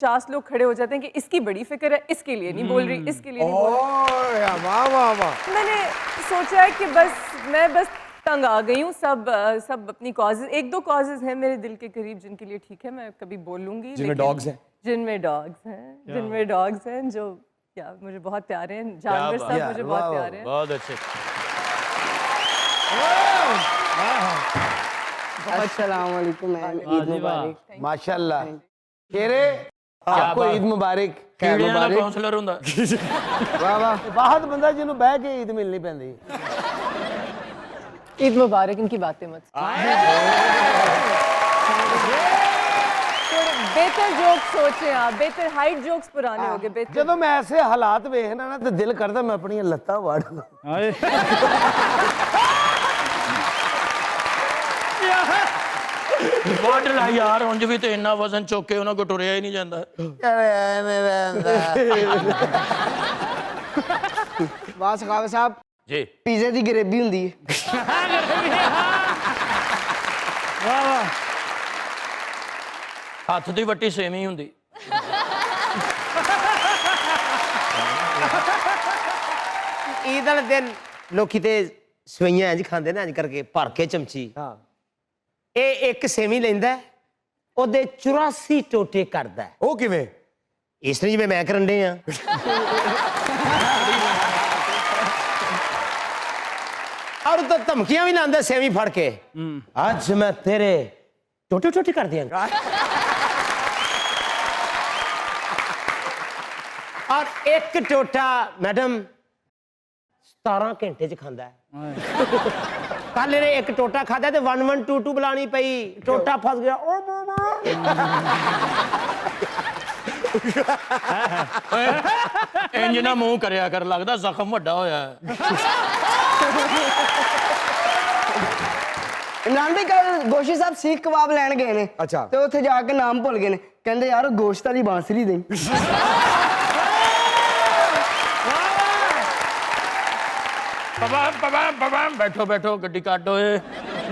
50 लोग खड़े हो जाते हैं कि इसकी बड़ी फिक्र है, इसके लिए नहीं बोल रही, इसके लिए नहीं बोल रही। वाह वाह वाह। मैंने सोचा है कि मैं बस तंग आ गई हूँ। सब अपनी कॉजेज, एक दो कॉजेज हैं मेरे दिल के करीब जिनके लिए ठीक है मैं कभी बोल लूंगी, जिनमें डॉग्स हैं, जिनमें डॉग्स हैं जो क्या मुझे बहुत प्यारे हैं, जानवर सब मुझे बहुत प्यारे हैं। बहुत अच्छे। अस्सलाम वालेकुम, ईद मुबारक। माशाल्लाह। शेरे आपको ईद मुबारक। खैर मुबारक। काउंसलर ਹੁੰਦਾ। वाह वाह। बाहर बंदा जिन्हों बह के ईद मिलनी पैंदी। ईद मुबारक, इनकी बातें मत। थोड़े बेहतर जोक्स सोचें आप, बेहतर हाइट जोक्स पुराने हो गए बेहतर। ਜਦੋਂ मैं ऐसे हालात वेखना ना तो दिल करता मैं अपनी लत्तां वाड़ दूं। ਵੱਢ ਲਾ ਯਾਰ, ਉਂਝ ਵੀ ਤੇ ਇੰਨਾ ਵਜ਼ਨ ਚੁੱਕ ਕੇ ਉਹਨਾਂ ਕੋ ਟੁਰਿਆ ਹੀ ਨਹੀਂ ਜਾਂਦਾ। वाह सखावत साहब, ਜੀ पिज़्ज़े की ग्रेवी हुंदी है। ਹੱਥ ਦੀ ਵੱਟੀ ਸੇਵੀਂ ਹੁੰਦੀ। ईद वाले दिन लोकी ते सवैयां इंज खांदे ना, इंज करके भर के चमची। हाँ। ये एक सेवी लेंदा है, ओदे 84 टोटे करदा है। ਉਹ ਕਿਵੇਂ? इस तरह जिवें मैं करन डे आ। और तो धमकियां भी लांदा सेवी फड़ के, आज मैं तेरे टोटे टोटे कर दियांगा। और एक टोटा मैडम 17 घंटे च खांदा है। कल ने एक टोटा खादा तो 1122 बुलानी पई, टोटा फस गया। ओ मामा ਇੰਜ ਨਾ ਮੂੰਹ ਕਰਿਆ ਕਰ, ਲੱਗਦਾ ਜ਼ਖਮ ਵੱਡਾ ਹੋਇਆ ਹੈ। इमरान भाई कल गोशी साहब सीख कबाब लैन गए ने, अच्छा। तो उत्थे जाके नाम भुल गए ने, कहंदे यार गोश्त वाली बांसुरी दें। बैठो बैठो, गड्डी काटो।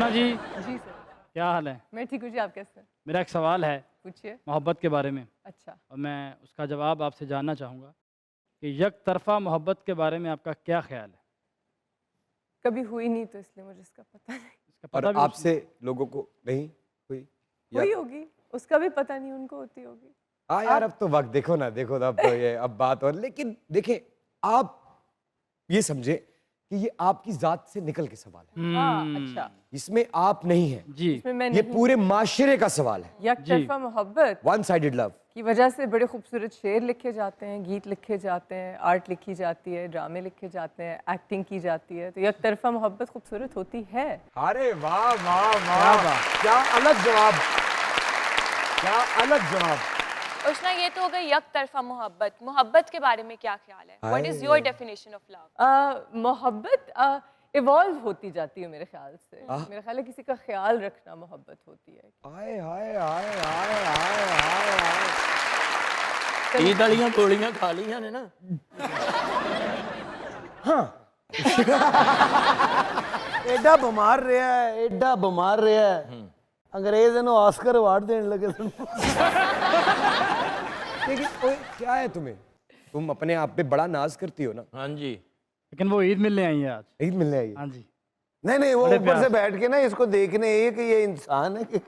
ना जी, जी सर। क्या हाल है? मैं ठीक हूँ जी, आप कैसे हैं? मेरा एक सवाल है पूछिए। मोहब्बत के बारे में, अच्छा, और मैं उसका जवाब आपसे जानना चाहूँगा कि एक तरफा मोहब्बत के बारे में आपका क्या ख्याल है? कभी हुई नहीं तो इसलिए मुझे इसका पता नहीं। इसका पता और भी आपसे लोगों को नहीं हुई? हुई होगी, उसका भी पता नहीं, उनको होती होगी। हाँ यार, अब तो वक्त देखो ना, देखो अब तो ये अब बात। और लेकिन देखें, आप ये समझे कि ये आपकी जात से निकल के सवाल है, हाँ, अच्छा, इसमें आप नहीं है, जी, इसमें मैं ये नहीं। पूरे माशरे का सवाल है। यकतरफा मोहब्बत वन साइडेड लव की वजह से बड़े खूबसूरत शेर लिखे जाते हैं, गीत लिखे जाते हैं, आर्ट लिखी जाती है, ड्रामे लिखे जाते हैं, एक्टिंग की जाती है, तो यकतरफा मोहब्बत खूबसूरत होती है। अरे वाह वाह वाह, क्या अलग जवाब, क्या अलग जवाब। उष्णा, ये तो हो गई एक तरफा मोहब्बत। मोहब्बत के बारे में क्या ख्याल है? What is your definition of love? मोहब्बत इवॉल्व होती जाती है मेरे ख्याल से। मेरा ख्याल है किसी का ख्याल रखना मोहब्बत होती है। हाय हाय हाय हाय हाय हाय। ईद वालियां गोलियां खा लिया ने ना। एडा बीमार रहा है, एडा बीमार रहा है, अंग्रेज इन्हों ऑस्कर अवार्ड देने लगे। लेकिन ओए, क्या है तुम्हें, तुम अपने आप पे बड़ा नाज करती हो ना। हाँ जी, लेकिन वो ईद मिलने आई है आज। ईद मिलने आई है। हाँ जी, नहीं नहीं, वो बड़े ऊपर प्यार से बैठ के ना इसको देखने ये कि ये इंसान है कि